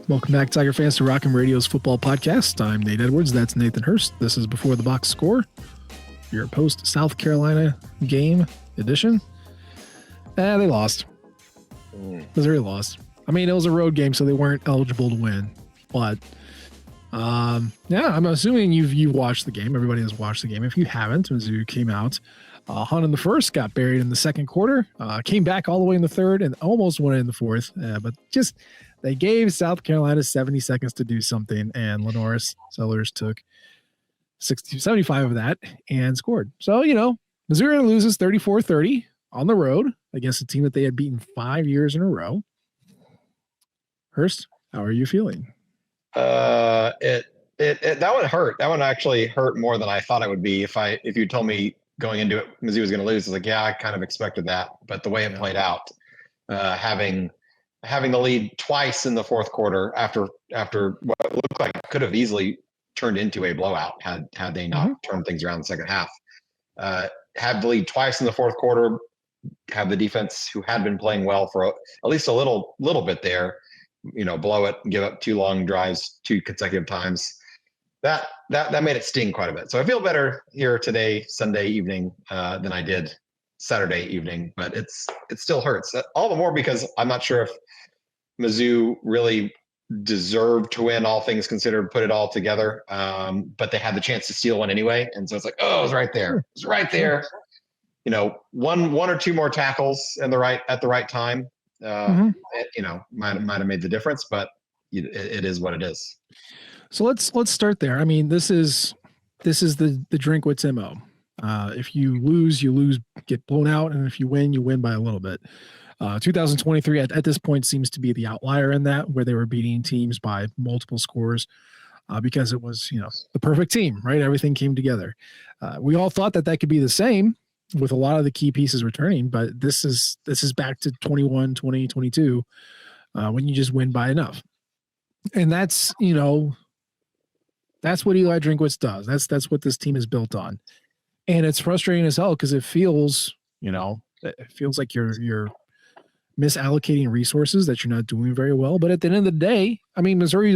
Welcome back, Tiger fans, to Rock'em Radio's football podcast. I'm Nate Edwards. That's Nathan Hurst. This is Before the Box Score, your post-South Carolina game edition. They lost. Missouri lost. I mean, it was a road game, so they weren't eligible to win. But, yeah, I'm assuming you've watched the game. Everybody has watched the game. If you haven't, Mizzou came out. Hunt in the first, got buried in the second quarter, came back all the way in the third, and almost won it in the fourth. But just... they gave South Carolina 70 seconds to do something, and Lenoris Sellers took 75 of that and scored. So, Missouri loses 34-30 on the road against a team that they had beaten 5 years in a row. Hurst, how are you feeling? That one hurt. That one actually hurt more than I thought it would be. If you told me going into it, Mizzou was going to lose, I was like, yeah, I kind of expected that. But the way it played out, having the lead twice in the fourth quarter after what looked like could have easily turned into a blowout had they not turned things around in the second half. Have the lead twice in the fourth quarter, have the defense who had been playing well for at least a little bit there, blow it and give up 2 long drives 2 consecutive times. That made it sting quite a bit. So I feel better here today, Sunday evening, than I did Saturday evening, but it still hurts. All the more because I'm not sure if Mizzou really deserved to win, all things considered, put it all together. But they had the chance to steal one anyway. And so it's like, oh, it was right there. It was right there. One or two more tackles at the right time, might have made the difference, but it is what it is. So let's start there. I mean, this is the Drinkwitz MO. If you lose, get blown out. And if you win by a little bit. 2023 at this point seems to be the outlier in that, where they were beating teams by multiple scores because it was, the perfect team, right? Everything came together. We all thought that could be the same with a lot of the key pieces returning, but this is back to 21, 20, 22 when you just win by enough. And that's, that's what Eli Drinkwitz does. That's what this team is built on. And it's frustrating as hell because it feels like you're misallocating resources, that you're not doing very well. But at the end of the day, I mean, Missouri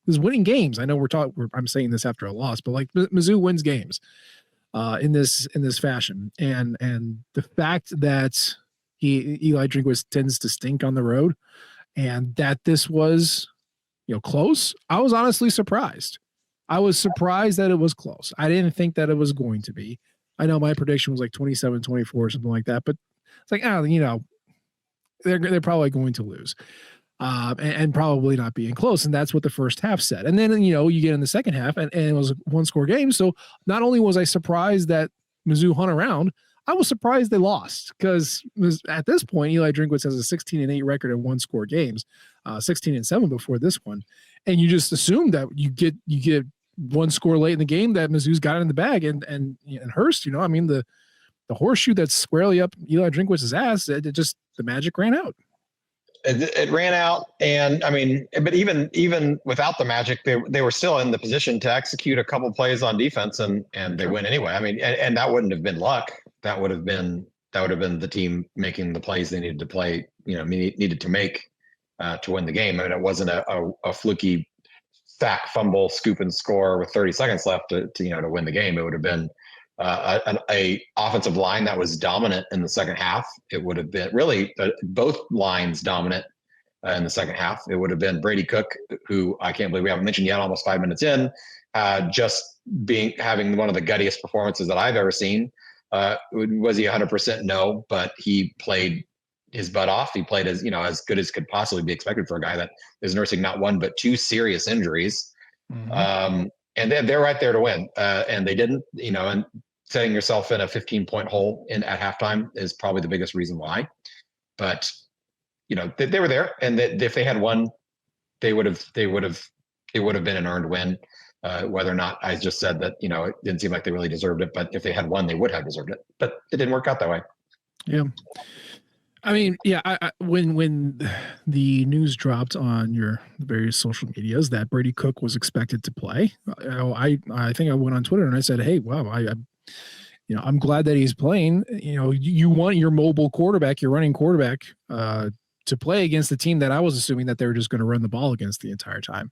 is winning games. I know I'm saying this after a loss, but like Mizzou wins games in this fashion. And the fact that Eli Drinkwitz tends to stink on the road, and that this was, close, I was honestly surprised. I was surprised that it was close. I didn't think that it was going to be. I know my prediction was like 27-24 or something like that, but it's like, they're probably going to lose and probably not being close. And that's what the first half said. And then, you get in the second half and it was a 1-score game. So not only was I surprised that Mizzou hung around, I was surprised they lost, because at this point, Eli Drinkwitz has a 16-8 record in 1-score games, 16-7 before this one. And you just assume that you get 1 score late in the game, that Mizzou's got it in the bag. And Hurst, I mean, the horseshoe that's squarely up Eli Drinkwitz's ass, the magic ran out. It ran out, and I mean, but even without the magic, they were still in the position to execute a couple plays on defense, and they win anyway. I mean, and that wouldn't have been luck. That would have been the team making the plays they needed to play. Needed to make to win the game. I mean, it wasn't a fluky sack, fumble, scoop, and score with 30 seconds left to win the game. It would have been a offensive line that was dominant in the second half. It would have been really both lines dominant in the second half. It would have been Brady Cook, who I can't believe we haven't mentioned yet, almost 5 minutes in, just having one of the guttiest performances that I've ever seen. Was he 100%? No, but he played his butt off. He played as good as could possibly be expected for a guy that is nursing not 1 but 2 serious injuries. Mm-hmm. And they're right there to win. And they didn't, and setting yourself in a 15-point hole at halftime is probably the biggest reason why. But, they were there, and that if they had won, it would have been an earned win. Whether or not I just said that, it didn't seem like they really deserved it, but if they had won, they would have deserved it. But it didn't work out that way. Yeah. I mean, yeah, when the news dropped on your various social medias that Brady Cook was expected to play, I think I went on Twitter and I said, hey, wow, I'm glad that he's playing. You want your mobile quarterback, your running quarterback, to play against the team that I was assuming that they were just going to run the ball against the entire time.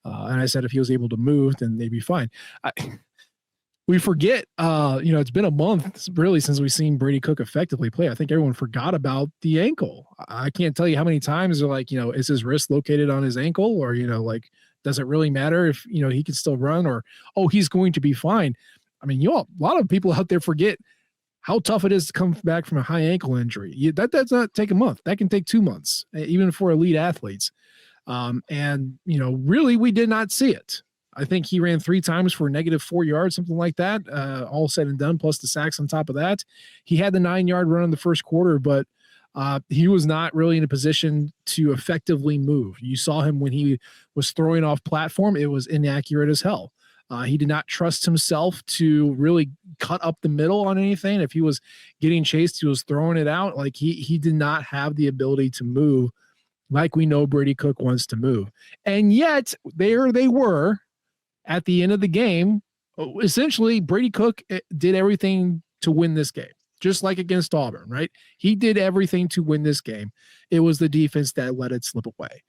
And I said if he was able to move, then they'd be fine. We forget, it's been a month really since we've seen Brady Cook effectively play. I think everyone forgot about the ankle. I can't tell you how many times they're like, is his wrist located on his ankle, or, does it really matter if, he can still run, or, oh, he's going to be fine. I mean, a lot of people out there forget how tough it is to come back from a high ankle injury. That does not take a month. That can take 2 months, even for elite athletes. Really, we did not see it. I think he ran 3 times for -4 yards, something like that, all said and done, plus the sacks on top of that. He had the 9-yard run in the first quarter, but he was not really in a position to effectively move. You saw him when he was throwing off platform. It was inaccurate as hell. He did not trust himself to really cut up the middle on anything. If he was getting chased, he was throwing it out. Like he did not have the ability to move like we know Brady Cook wants to move. And yet there they were at the end of the game. Essentially, Brady Cook did everything to win this game, just like against Auburn, right? He did everything to win this game. It was the defense that let it slip away.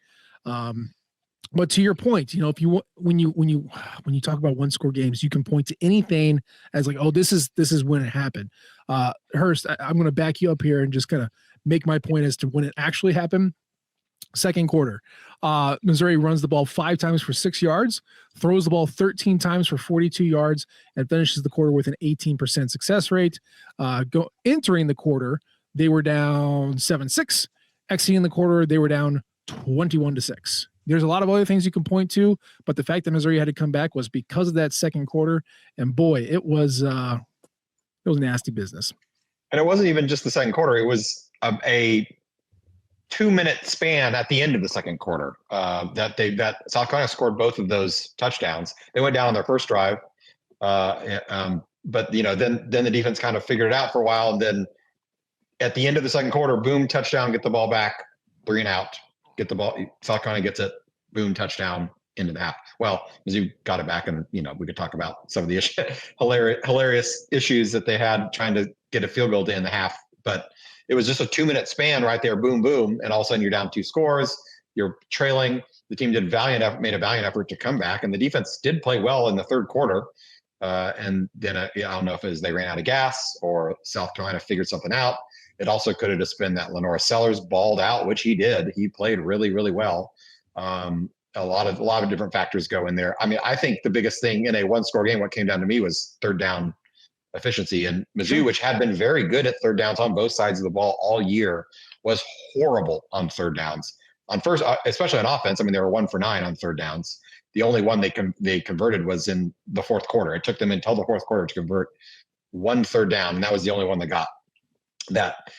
But to your point, if you when you talk about 1-score games, you can point to anything as like, oh, this is when it happened. Hurst, I'm going to back you up here and just kind of make my point as to when it actually happened. Second quarter, Missouri runs the ball 5 times for 6 yards, throws the ball 13 times for 42 yards, and finishes the quarter with an 18% success rate. Entering the quarter, they were down 7-6. Exiting the quarter, they were down 21-6. There's a lot of other things you can point to, but the fact that Missouri had to come back was because of that second quarter. And boy, it was nasty business. And it wasn't even just the second quarter. It was a 2-minute span at the end of the second quarter that South Carolina scored both of those touchdowns. They went down on their first drive, but then the defense kind of figured it out for a while. And then at the end of the second quarter, boom, touchdown, get the ball back, 3 and out. Get the ball. South Carolina gets it. Boom, touchdown, into the half. Well, Mizzou got it back, and we could talk about some of the hilarious issues that they had trying to get a field goal to end the half. But it was just a 2-minute span right there. Boom, boom, and all of a sudden you're down 2 scores. You're trailing. The team made a valiant effort to come back, and the defense did play well in the third quarter. And then I don't know if it was they ran out of gas or South Carolina figured something out. It also could have just been that Lenore Sellers balled out, which he did. He played really, really well. A lot of different factors go in there. I mean, I think the biggest thing in a 1-score game, what came down to me was third down efficiency. And Mizzou, which had been very good at third downs on both sides of the ball all year, was horrible on third downs. On first, especially on offense, I mean, they were 1 for 9 on third downs. The only one they converted was in the fourth quarter. It took them until the fourth quarter to convert 1 third down, and that was the only one they got. That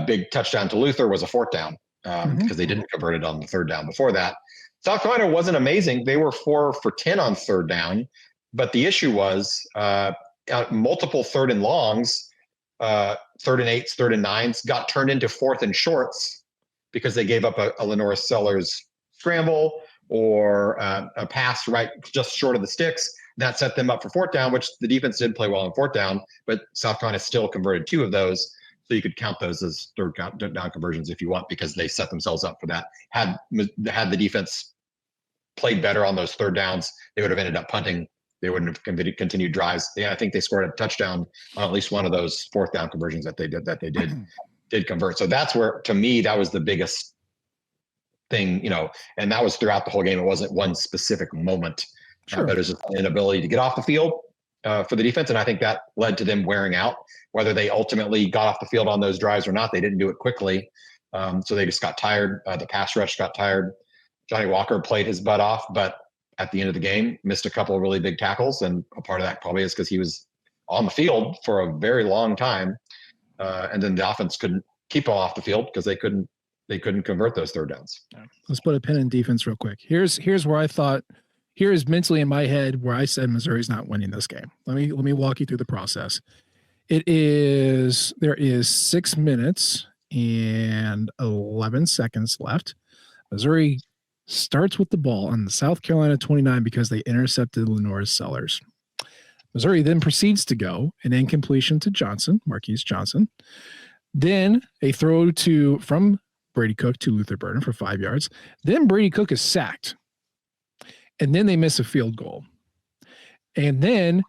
big touchdown to Luther was a 4th down because they didn't convert it on the third down before that. South Carolina wasn't amazing. They were 4 for 10 on third down, but the issue was multiple 3rd and longs, 3rd and 8s, 3rd and 9s got turned into 4th and shorts because they gave up a Lenore Sellers scramble or a pass right just short of the sticks. That set them up for 4th down, which the defense did play well on 4th down, but South Carolina still converted 2 of those. So you could count those as third down conversions if you want, because they set themselves up for that. Had the defense played better on those third downs, they would have ended up punting. They wouldn't have continued drives. I think they scored a touchdown on at least one of those 4th down conversions that they did convert. So that's where, to me, that was the biggest thing, and that was throughout the whole game. It wasn't one specific moment, but it was just an inability to get off the field for the defense. And I think that led to them wearing out. Whether they ultimately got off the field on those drives or not, they didn't do it quickly. So they just got tired. The pass rush got tired. Johnny Walker played his butt off, but at the end of the game, missed a couple of really big tackles. And a part of that probably is because he was on the field for a very long time. And then the offense couldn't keep him off the field because they couldn't convert those third downs. Let's put a pin in defense real quick. Here's where I thought, here is mentally in my head where I said Missouri's not winning this game. Let me walk you through the process. There is 6 minutes and 11 seconds left. Missouri starts with the ball on the South Carolina 29 because they intercepted Lenore Sellers. Missouri then proceeds to go an incompletion to Johnson, Marquise Johnson. Then a throw from Brady Cook to Luther Burden for 5 yards. Then Brady Cook is sacked. And then they miss a field goal. And then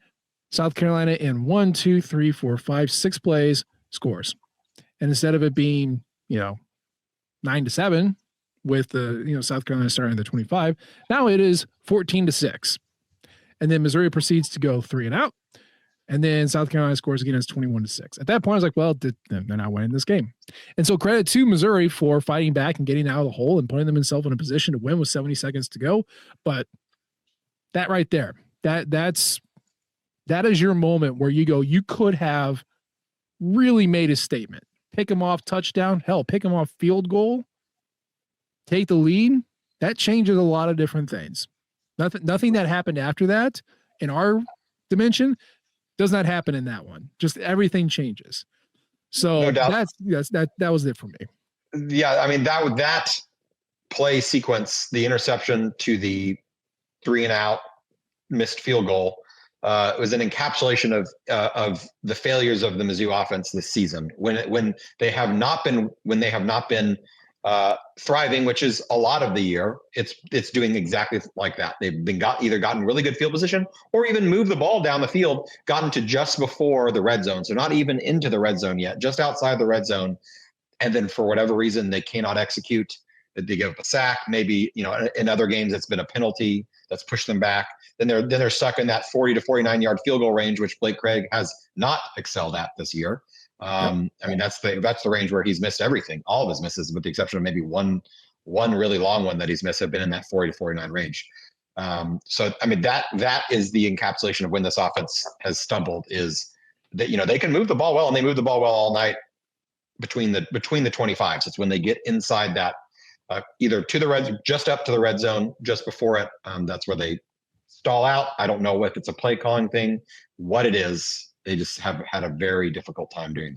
South Carolina in 1, 2, 3, 4, 5, 6 plays scores. And instead of it being, 9-7 with the, South Carolina starting at the 25, now it is 14-6. And then Missouri proceeds to go 3 and out. And then South Carolina scores again as 21-6. At that point, I was like, well, they're not winning this game. And so credit to Missouri for fighting back and getting out of the hole and putting themselves in a position to win with 70 seconds to go. But that right there, that is your moment where you go, you could have really made a statement. Pick them off touchdown. Hell, pick them off field goal. Take the lead. That changes a lot of different things. Nothing that happened after that in our dimension does not happen in that one. Just everything changes. So No doubt. that was it for me. Yeah, I mean that play sequence, the interception to the 3 and out missed field goal, was an encapsulation of the failures of the Mizzou offense this season. When they have not been thriving, which is a lot of the year, it's doing exactly like that. They've been either gotten really good field position or even moved the ball down the field, gotten to just before the red zone. So not even into the red zone yet, just outside the red zone. And then for whatever reason, they cannot execute. They give up a sack. Maybe, in other games, it's been a penalty that's pushed them back. Then they're stuck in that 40 to 49 yard field goal range, which Blake Craig has not excelled at this year. I mean, that's the range where he's missed everything. All of his misses, with the exception of maybe one really long one that he's missed, have been in that 40 to 49 range. So, I mean, that is the encapsulation of when this offense has stumbled, is that, they can move the ball well, and they move the ball well all night between the 25s. It's when they get inside that, either to the just up to the red zone, just before it. That's where they stall out. I don't know if it's a play calling thing, what it is. They just have had a very difficult time doing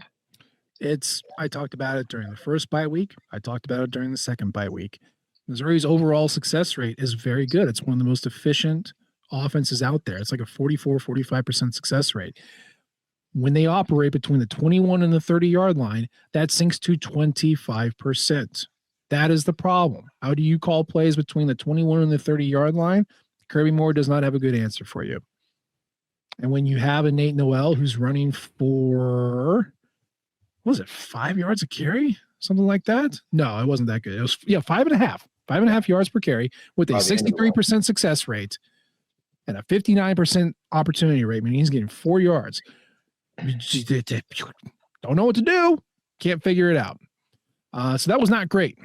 that. I talked about it during the first bye week. I talked about it during the second bye week. Missouri's overall success rate is very good. It's one of the most efficient offenses out there. It's like a 44-45% success rate. When they operate between the 21 and the 30-yard line, that sinks to 25%. That is the problem. How do you call plays between the 21 and the 30-yard line? Kirby Moore does not have a good answer for you. And when you have a Nate Noel who's running for, what was it, 5 yards a carry? Something like that? No, it wasn't that good. It was, 5.5 yards per carry with a 63% success rate and a 59% opportunity rate, meaning he's getting 4 yards. Don't know what to do. Can't figure it out. So that was not great.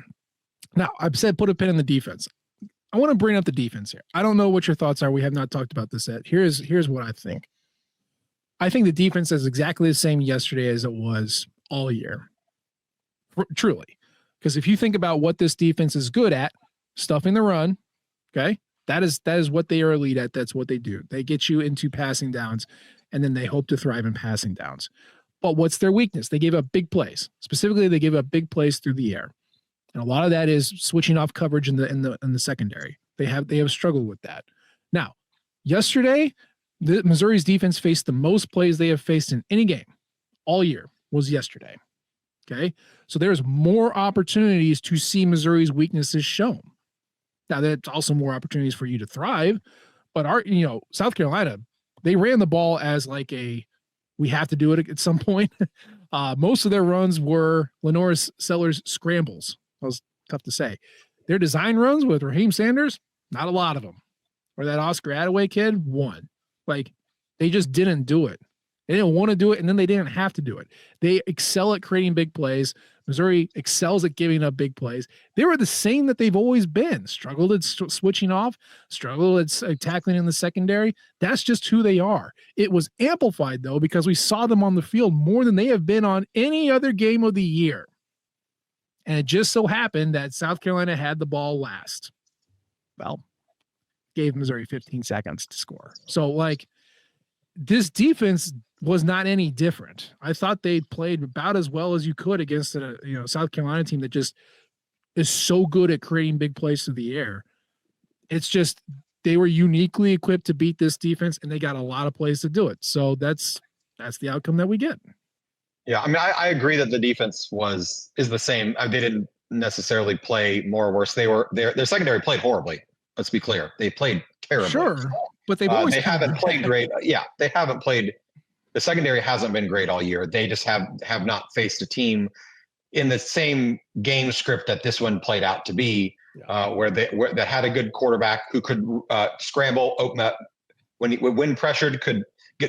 Now, I've said put a pin in the defense. I want to bring up the defense here. I don't know what your thoughts are. We have not talked about this yet. Here's what I think. I think the defense is exactly the same yesterday as it was all year. Truly. Because if you think about what this defense is good at, stuffing the run, okay? That is what they are elite at. That's what they do. They get you into passing downs, and then they hope to thrive in passing downs. But what's their weakness? They gave up big plays. Specifically, they gave up big plays through the air. And a lot of that is switching off coverage in the secondary. They have struggled with that. Now, yesterday, the Missouri's defense faced the most plays they have faced in any game all year was yesterday. Okay, so there's more opportunities to see Missouri's weaknesses shown. Now, there's also more opportunities for you to thrive, but South Carolina, they ran the ball as like we have to do it at some point. Most of their runs were Lenore Sellers scrambles. That was tough to say. Their design runs with Raheem Sanders, not a lot of them. Or that Oscar Attaway kid, one. Like, they just didn't do it. They didn't want to do it, and then they didn't have to do it. They excel at creating big plays. Missouri excels at giving up big plays. They were the same that they've always been. Struggled at switching off, struggled at tackling in the secondary. That's just who they are. It was amplified, though, because we saw them on the field more than they have been on any other game of the year. And it just so happened that South Carolina had the ball last. Well, gave Missouri 15 seconds to score. So, this defense was not any different. I thought they played about as well as you could against a South Carolina team that just is so good at creating big plays through the air. It's just they were uniquely equipped to beat this defense, and they got a lot of plays to do it. So that's the outcome that we get. Yeah, I mean, I agree that the defense is the same. They didn't necessarily play more or worse. Their secondary played horribly. Let's be clear. They played terribly. Sure, but they've always they haven't played great. Yeah, they haven't played. The secondary hasn't been great all year. They just have not faced a team in the same game script that this one played out to be, where that had a good quarterback who could scramble, open up when pressured, could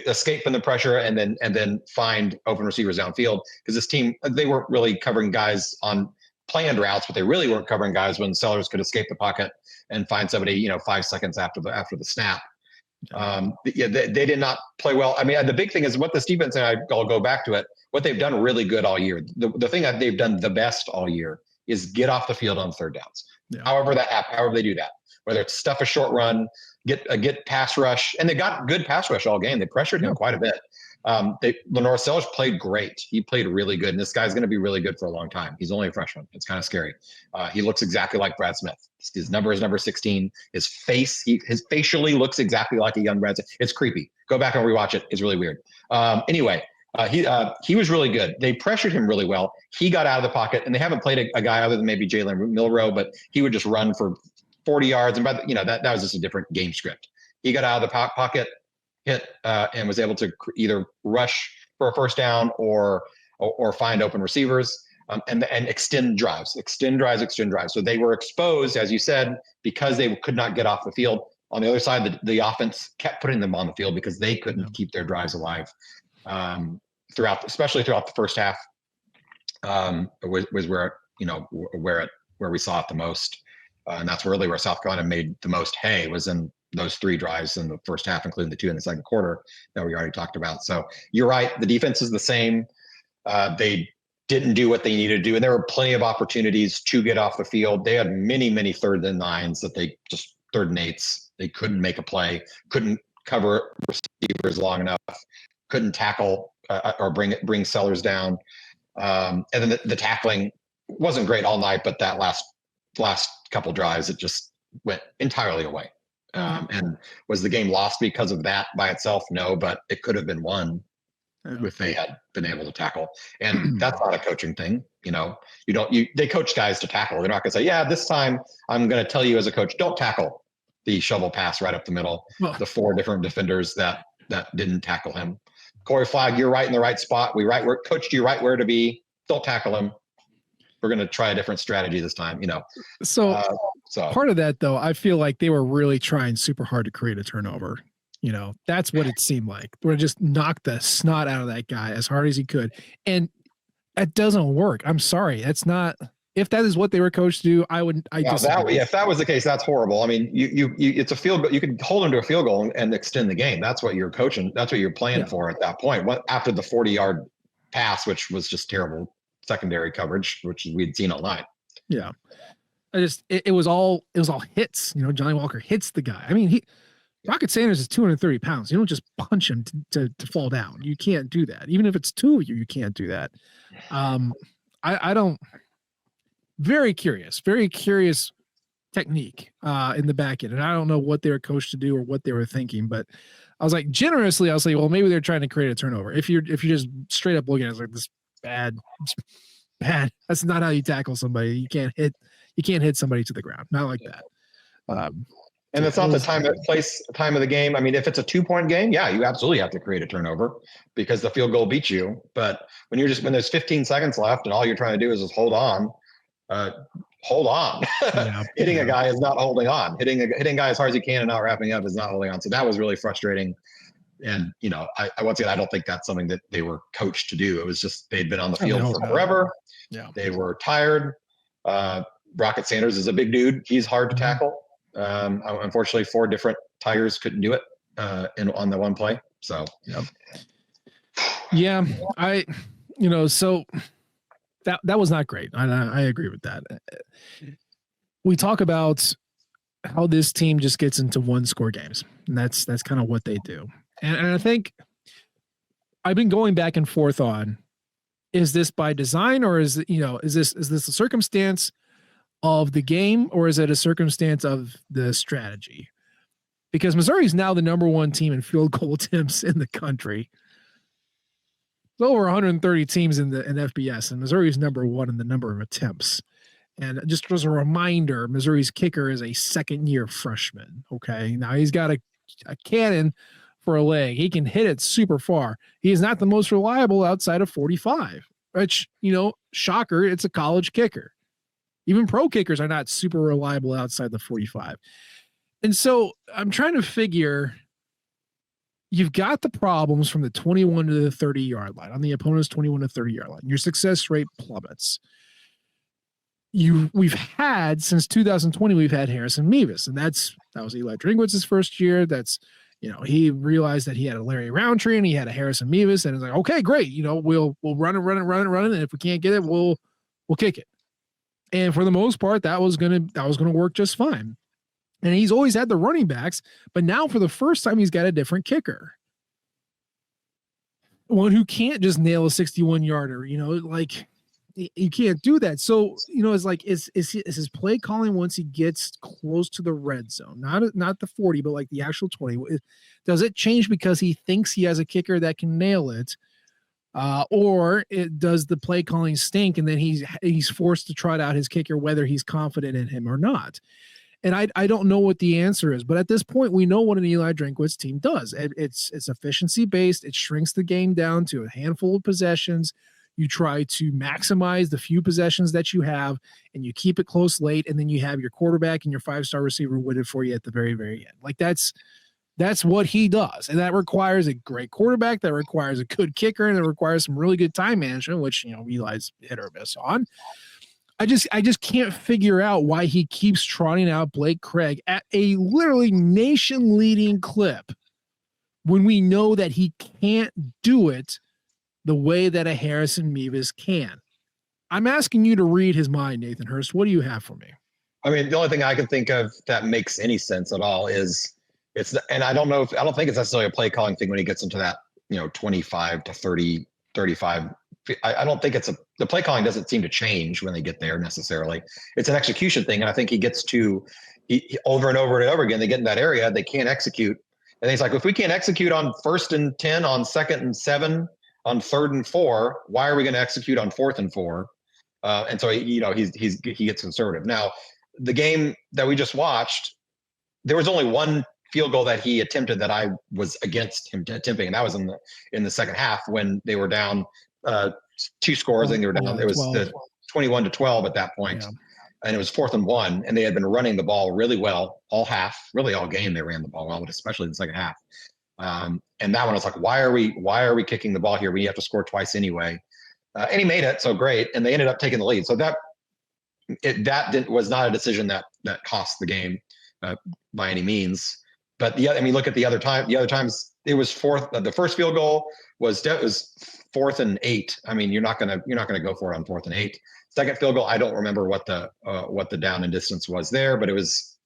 escape from the pressure and then find open receivers downfield. Because this team, they weren't really covering guys on planned routes, but they really weren't covering guys when sellers could escape the pocket and find somebody 5 seconds after the snap. They did not play well. I mean, the big thing is what this defense, and I'll go back to it, what they've done really good all year. The thing that they've done the best all year is get off the field on third downs. Yeah. However they do that, whether it's stuff a short run, get pass rush, and they got good pass rush all game. They pressured him quite a bit. Lenore Sellers played great. He played really good, and this guy's going to be really good for a long time. He's only a freshman. It's kind of scary. He looks exactly like Brad Smith. His number is number 16. His facially looks exactly like a young Brad Smith. It's creepy. Go back and rewatch it. It's really weird. Anyway, he was really good. They pressured him really well. He got out of the pocket, and they haven't played a guy other than maybe Jalen Milroe, but he would just run for 40 yards. And that was just a different game script. He got out of the pocket, hit, and was able to either rush for a first down or find open receivers and extend drives. So they were exposed, as you said, because they could not get off the field. On the other side, the offense kept putting them on the field because they couldn't keep their drives alive especially throughout the first half. Was where we saw it the most. And that's really where South Carolina made the most hay, was in those 3 drives in the first half, including the 2 in the second quarter that we already talked about. So you're right. The defense is the same. They didn't do what they needed to do. And there were plenty of opportunities to get off the field. They had many, many 3rd and 9s that they just 3rd and 8s. They couldn't make a play, couldn't cover receivers long enough, couldn't tackle or bring Sellers down. And then the tackling wasn't great all night, but that last couple drives, it just went entirely away. And was the game lost because of that by itself? No, but it could have been won if they had been able to tackle. And that's not a coaching thing. They coach guys to tackle. They're not going to say, yeah, this time I'm going to tell you as a coach, don't tackle the shovel pass right up the middle. The 4 different defenders that didn't tackle him. Corey Flagg, you're right in the right spot. We coached you right where to be. Don't tackle him. We're going to try a different strategy this time, So part of that, though, I feel like they were really trying super hard to create a turnover. That's what it seemed like. We're just knock the snot out of that guy as hard as he could. And that doesn't work. I'm sorry. That's not, if that is what they were coached to do, if that was the case, that's horrible. I mean, it's a field goal. You could hold them to a field goal and extend the game. That's what you're coaching. That's what you're playing for at that point. After the 40-yard pass, which was just terrible secondary coverage, which we'd seen all night. Yeah. It was all hits. Johnny Walker hits the guy. I mean, Rocket Sanders is 230 pounds. You don't just punch him to fall down. You can't do that. Even if it's 2 of you can't do that. I don't. Very curious technique in the back end. And I don't know what they were coached to do or what they were thinking, but I was like, generously, I'll say, well, maybe they're trying to create a turnover. If you're just straight up looking at it, it's like, this bad. That's not how you tackle somebody. You can't hit somebody to the ground. Not like that. And it's not the time of the game. I mean, if it's a 2-point game, yeah, you absolutely have to create a turnover because the field goal beats you. But when there's 15 seconds left and all you're trying to do is just hold on. Hitting a guy is not holding on. Hitting a guy as hard as you can and not wrapping up is not holding on. So that was really frustrating. And I once again, I don't think that's something that they were coached to do. It was just they'd been on the field for forever. Yeah, they were tired. Rocket Sanders is a big dude. He's hard to tackle. Unfortunately, 4 different Tigers couldn't do it on the one play. So yeah, so that was not great. I agree with that. We talk about how this team just gets into 1-score games, and that's kind of what they do. And I think I've been going back and forth on, is this by design, or is this a circumstance of the game, or is it a circumstance of the strategy? Because Missouri is now the number 1 team in field goal attempts in the country. There's over 130 teams in FBS, and Missouri is number 1 in the number of attempts. And just as a reminder, Missouri's kicker is a second-year freshman. Okay, now he's got a cannon for a leg. He can hit it super far. He is not the most reliable outside of 45, which, shocker, it's a college kicker. Even pro kickers are not super reliable outside the 45. And so I'm trying to figure, you've got the problems from the 21 to the 30-yard line on the opponent's 21 to 30-yard line. Your success rate plummets. We've had since 2020, we've had Harrison Mevis, and that was Eli Drinkwitz's first year. That's, he realized that he had a Larry Roundtree and he had a Harrison Mevis, and it's like, okay, great. we'll run it. And if we can't get it, we'll kick it. And for the most part, that was going to work just fine. And he's always had the running backs, but now for the first time, he's got a different kicker. One who can't just nail a 61-yarder, you can't do that. So, it's like, is his play calling once he gets close to the red zone, not the 40, but like the actual 20, does it change because he thinks he has a kicker that can nail it? Or does the play calling stink and then he's forced to trot out his kicker, whether he's confident in him or not? And I don't know what the answer is, but at this point, we know what an Eli Drinkwitz team does. It's efficiency based. It shrinks the game down to a handful of possessions. You try to maximize the few possessions that you have, and you keep it close late, and then you have your quarterback and your 5-star receiver waited for you at the very, very end. Like that's what he does, and that requires a great quarterback. That requires a good kicker, and it requires some really good time management, which Eli's hit or miss on. I just can't figure out why he keeps trotting out Blake Craig at a literally nation-leading clip when we know that he can't do it the way that a Harrison Mevis can. I'm asking you to read his mind, Nathan Hurst. What do you have for me? I mean, the only thing I can think of that makes any sense at all is and I don't think it's necessarily a play calling thing when he gets into that, 25 to 30, 35. I don't think the play calling doesn't seem to change when they get there necessarily. It's an execution thing. And I think he gets to over and over and over again, they get in that area, they can't execute. And he's like, if we can't execute on 1st and 10, on 2nd and 7, on 3rd and 4, why are we going to execute on 4th and 4? And so, he gets conservative. Now, the game that we just watched, there was only one field goal that he attempted that I was against him attempting. And that was in the second half when they were down 2 scores. I think they were down. It was 21 to 12 at that point. Yeah. And it was 4th and 1, and they had been running the ball really well all half, really all game. They ran the ball well, but especially in the second half. And that one, I was like, why are we kicking the ball here? We have to score twice anyway. And he made it, so great. And they ended up taking the lead. So that was not a decision that cost the game by any means. But look at the other times it was 4th. The first field goal was 4th and 8. I mean, you're not gonna go for it on 4th and 8. Second field goal, I don't remember what the down and distance was there, but it was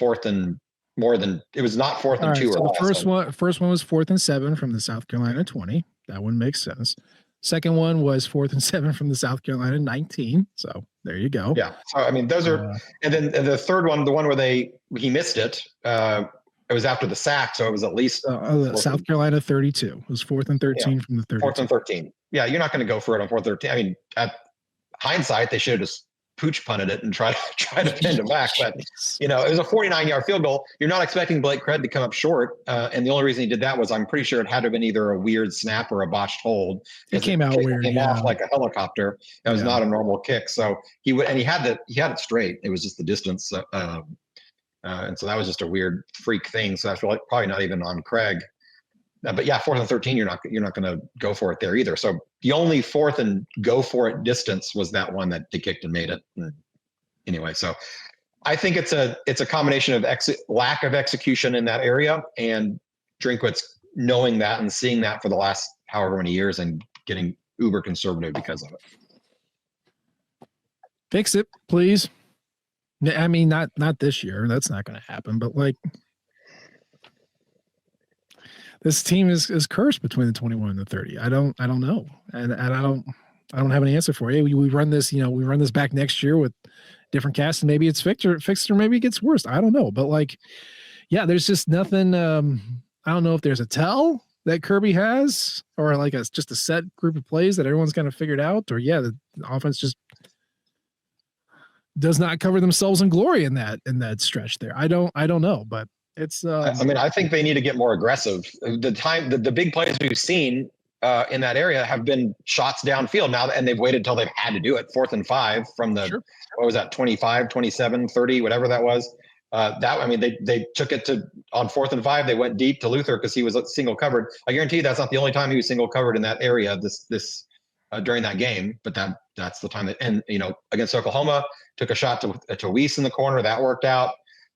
4th and more than, it was not 4th and 2. So the first one was 4th and 7 from the South Carolina 20. That one makes sense. Second one was 4th and 7 from the South Carolina 19. So there you go. Yeah. So those are, and then the third one, the one where he missed it. It was after the sack, so it was at least South Carolina 32. It was 4th and 13 from the 32. 4th and 13. Yeah, you're not going to go for it on 4th and 13. I mean, at hindsight, they should have just pooch punted it and try to pin it back. But it was a 49-yard field goal. You're not expecting Blake Craig to come up short, and the only reason he did that was I'm pretty sure it had to have been either a weird snap or a botched hold. It came out weird. It came off like a helicopter. It was not a normal kick. So he had it straight. It was just the distance. And so that was just a weird freak thing. So that's probably not even on Craig. But yeah, 4th and 13, you're not going to go for it there either. So the only 4th and go for it distance was that one that they kicked and made it. Anyway, so I think it's a combination of lack of execution in that area and Drinkwitz knowing that and seeing that for the last however many years and getting uber conservative because of it. Fix it, please. I mean, not this year. That's not going to happen. But this team is cursed between the 21 and the 30. I don't know, and I don't have an answer for you. We run this, we run this back next year with different casts, and maybe it's fixed or maybe it gets worse. I don't know, but there's just nothing. I don't know if there's a tell that Kirby has, or just a set group of plays that everyone's kind of figured out, or the offense just does not cover themselves in glory in that stretch there. I don't know, but it's. I mean, I think they need to get more aggressive. The big plays we've seen in that area have been shots downfield now, and they've waited till they've had to do it. 4th and 5 from the, Sure. what was that, 25, 27, 30, whatever that was. I mean, they took it to on 4th and 5. They went deep to Luther because he was single covered. I guarantee you that's not the only time he was single covered in that area during that game. But that's the time that, and against Oklahoma, took a shot to Weiss in the corner that worked out.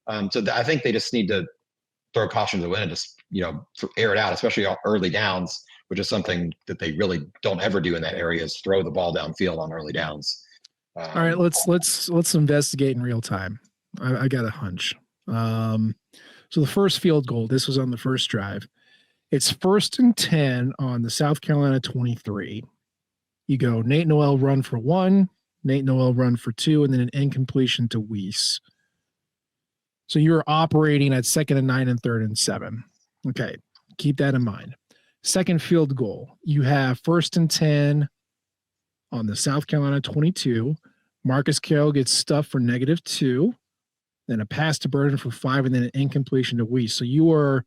I think they just need to throw caution to the wind and just air it out, especially early downs, which is something that they really don't ever do in that area, is throw the ball downfield on early downs. All right, let's investigate in real time. I got a hunch. So the first field goal, this was on the first drive. It's 1st and 10 on the South Carolina 23. You go Nate Noel run for 1, Nate Noel run for 2, and then an incompletion to Weiss. So you're operating at 2nd and 9 and 3rd and 7. Okay, keep that in mind. Second field goal, you have 1st and 10 on the South Carolina 22. Marcus Carroll gets stuffed for -2. Then a pass to Burden for 5, and then an incompletion to Weiss. So you are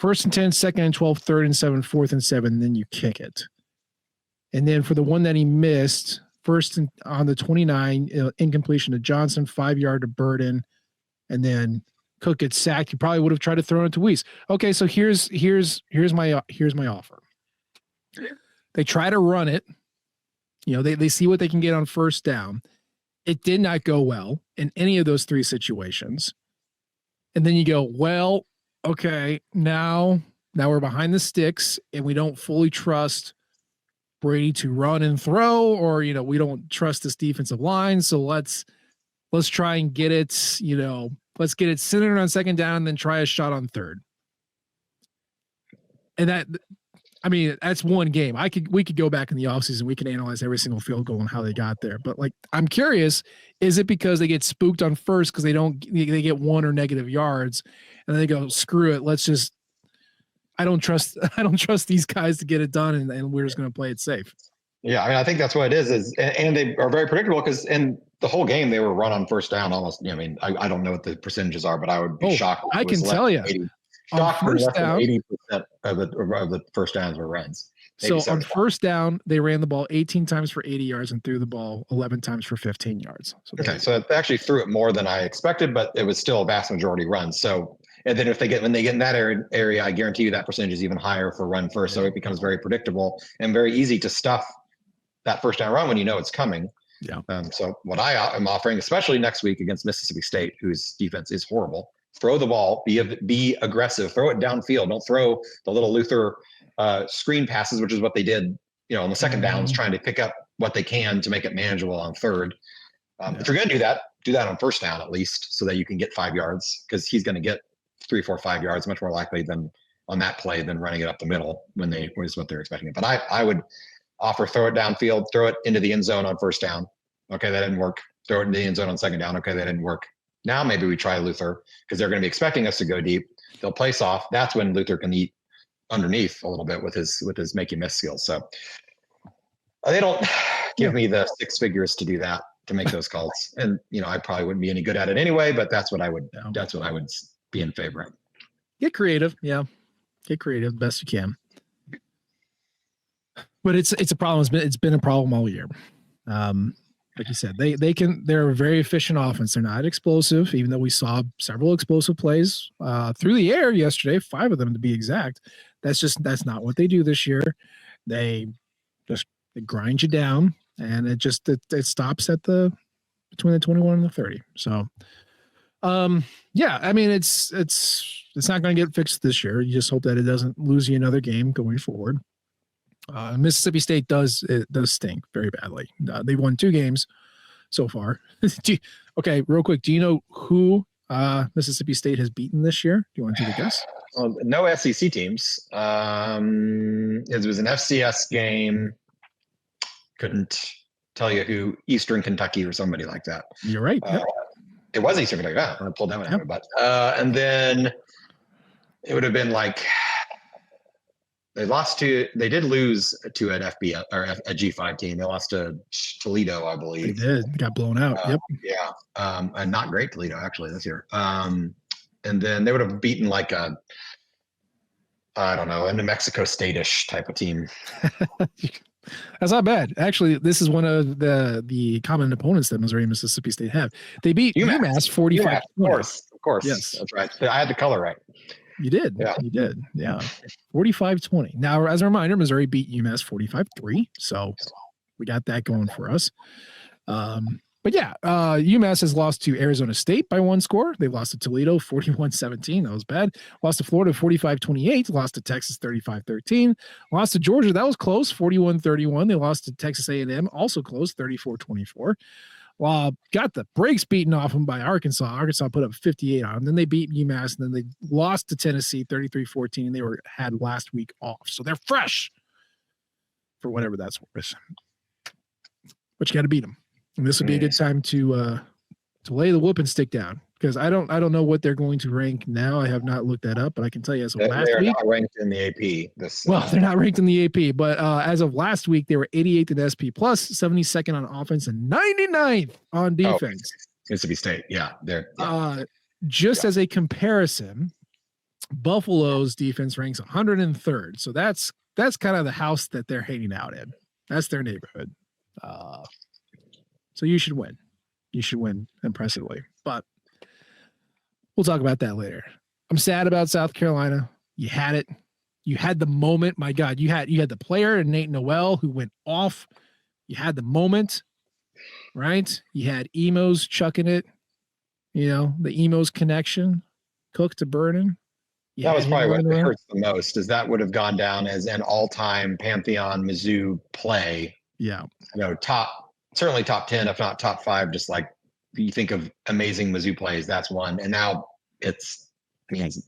1st and 10, 2nd and 12, 3rd and 7, 4th and 7, and then you kick it. And then for the one that he missed, 1st and on the 29, incompletion to Johnson, 5-yard to Burden, and then Cook gets sacked. You probably would have tried to throw it to Weiss. Okay, so here's my offer. They try to run it. They see what they can get on 1st down. It did not go well in any of those 3 situations. And then you go, well, okay, now we're behind the sticks and we don't fully trust Brady to run and throw, or we don't trust this defensive line. So let's try and get it, let's get it centered on 2nd down and then try a shot on 3rd. And that's one game. We could go back in the offseason. We can analyze every single field goal and how they got there. But I'm curious, is it because they get spooked on 1st because they get 1 or negative yards, and then they go, screw it, I don't trust these guys to get it done, and we're just going to play it safe. Yeah, I think that's what it is and they are very predictable because in the whole game they were run on 1st down almost. I don't know what the percentages are, but I would be shocked. I can tell you. Shocked for less than 80% of the 1st downs were runs. So on 1st down, they ran the ball 18 times for 80 yards and threw the ball 11 times for 15 yards. So they actually threw it more than I expected, but it was still a vast majority runs. So, and then when they get in that area, I guarantee you that percentage is even higher for run first. So it becomes very predictable and very easy to stuff that 1st down run when it's coming. Yeah. So what I am offering, especially next week against Mississippi State, whose defense is horrible, throw the ball, be aggressive, throw it downfield. Don't throw the little Luther screen passes, which is what they did, on the 2nd downs, trying to pick up what they can to make it manageable on 3rd. If you're going to do that on 1st down at least, so that you can get 5 yards, because he's going to get 3, 4, 5 yards much more likely than on that play than running it up the middle is what they're expecting. But I would offer throw it downfield, throw it into the end zone on 1st down. Okay, that didn't work. Throw it into the end zone on 2nd down. Okay, that didn't work. Now maybe we try Luther because they're going to be expecting us to go deep. They'll place off. That's when Luther can eat underneath a little bit with his make you miss skills. So they don't give me the 6 figures to do that, to make those calls. And I probably wouldn't be any good at it anyway, but that's what I would be in favor of. Get creative. Yeah. Get creative the best you can. But it's a problem. It's been a problem all year. Like you said, they're a very efficient offense. They're not explosive, even though we saw several explosive plays through the air yesterday, 5 of them to be exact. That's not what they do this year. They grind you down, and it stops at between the 21 and the 30. So, yeah, it's not going to get fixed this year. You just hope that it doesn't lose you another game going forward. Mississippi State does stink very badly. They've won 2 games so far. Okay, real quick, do you know who Mississippi State has beaten this year? Do you want to take a guess? No SEC teams. It was an FCS game. Couldn't tell you who. Eastern Kentucky or somebody like that. You're right. Yep. It was Eastern Kentucky. I pulled that one out. But and then it would have been like They did lose to an FB or a G5 team. They lost to Toledo, I They believe. did. Got blown out. Yep. Yeah. And not great Toledo actually this year. And then they would have beaten like a New Mexico State-ish type of team. That's not bad. Actually, this is one of the common opponents that Missouri and Mississippi State have. They beat UMass 45. Of course. Yes. That's right. I had the color right. You did. Yeah. You did. Yeah. 45-20. Now, as a reminder, Missouri beat UMass 45-3. So we got that going for us. But yeah, UMass has lost to Arizona State by 1 score. They lost to Toledo 41-17. That was bad. Lost to Florida 45-28. Lost to Texas 35-13. Lost to Georgia. That was close, 41-31. They lost to Texas A&M, also close, 34-24. Got the brakes beaten off them by Arkansas. Arkansas put up 58 on them. Then they beat UMass, and then they lost to Tennessee 33-14. They had last week off. So they're fresh for whatever that's worth. But you got to beat them. And this would be a good time to lay the whooping stick down, because I don't know what they're going to rank now. I have not looked that up, but I can tell you as of last week, not ranked in the AP. They're not ranked in the AP, but as of last week, they were 88th in SP plus, 72nd on offense, and 99th on defense. Mississippi State, yeah, as a comparison, Buffalo's defense ranks 103rd, so that's kind of the house that they're hanging out in. That's their neighborhood. So you should win. You should win impressively, but we'll talk about that later. I'm sad about South Carolina. You had it. You had the moment. My God, you had the player, Nate Noel, who went off. You had the moment, right? You had Emos chucking it. You know, the Emos connection, Cook to Burden. That was probably what hurts the most, is that would have gone down as an all-time Pantheon Mizzou play. Yeah. Certainly top 10, if not top 5, just like you think of amazing Mizzou plays, that's one. And now means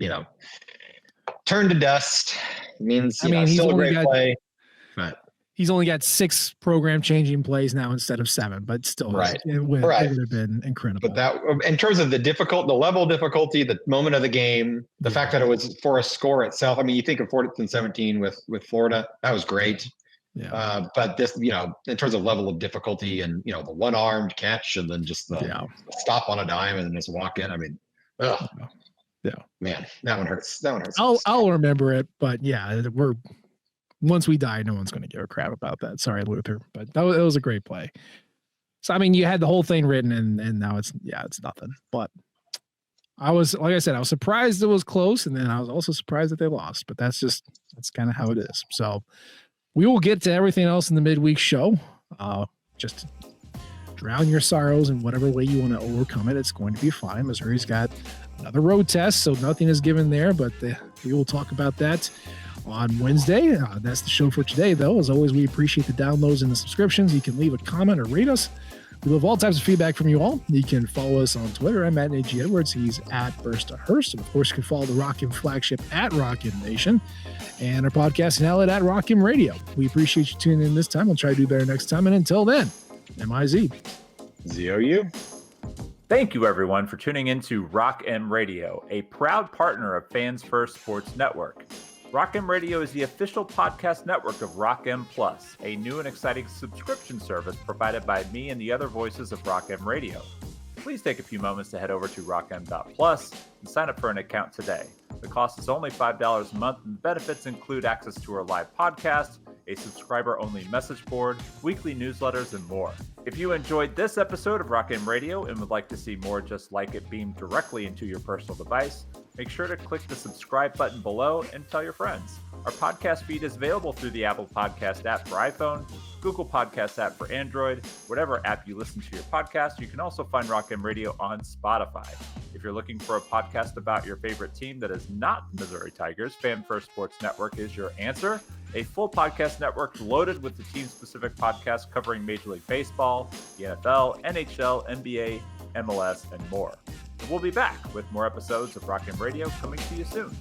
turn to dust. It means, he's still a great play, but he's only got 6 program changing plays now instead of 7, but still, right. It would have been incredible. But that, in terms of the level of difficulty, the moment of the game, the fact that it was for a score itself. I mean, you think of 4th and 17 with Florida, that was great. Yeah. But this, in terms of level of difficulty and, the one-armed catch and then just the stop on a dime and then just walk in. I mean, man, that one hurts. I'll remember it, but yeah, once we die, no one's going to give a crap about that. Sorry, Luther, but it was a great play. So, I mean, you had the whole thing written and now it's nothing, but like I said, I was surprised it was close. And then I was also surprised that they lost, but that's kind of how it is. So, we will get to everything else in the midweek show. Just drown your sorrows in whatever way you want to overcome it. It's going to be fine. Missouri's got another road test, so nothing is given there, but we will talk about that on Wednesday. That's the show for today, though. As always, we appreciate the downloads and the subscriptions. You can leave a comment or rate us. We love all types of feedback from you all. You can follow us on Twitter. I'm at Nate G. Edwards. He's at Burst2Hurst. And of course, you can follow the Rockin' flagship at Rockin' Nation and our podcasting outlet at Rockin' Radio. We appreciate you tuning in this time. We'll try to do better next time. And until then, MIZ. ZOU. Thank you, everyone, for tuning in to Rock M Radio, a proud partner of Fans First Sports Network. Rock M Radio is the official podcast network of Rock M Plus, a new and exciting subscription service provided by me and the other voices of Rock M Radio. Please take a few moments to head over to rockm.plus and sign up for an account today. The cost is only $5 a month, and the benefits include access to our live podcast, a subscriber-only message board, weekly newsletters, and more. If you enjoyed this episode of Rock M Radio and would like to see more just like it beamed directly into your personal device, make sure to click the subscribe button below and tell your friends. Our podcast feed is available through the Apple Podcast app for iPhone, Google Podcast app for Android, whatever app you listen to your podcast. You can also find Rock M Radio on Spotify. If you're looking for a podcast about your favorite team that is not the Missouri Tigers, Fan First Sports Network is your answer. A full podcast network loaded with the team-specific podcasts covering Major League Baseball, the NFL, NHL, NBA, MLS, and more. And we'll be back with more episodes of Rock M Radio coming to you soon.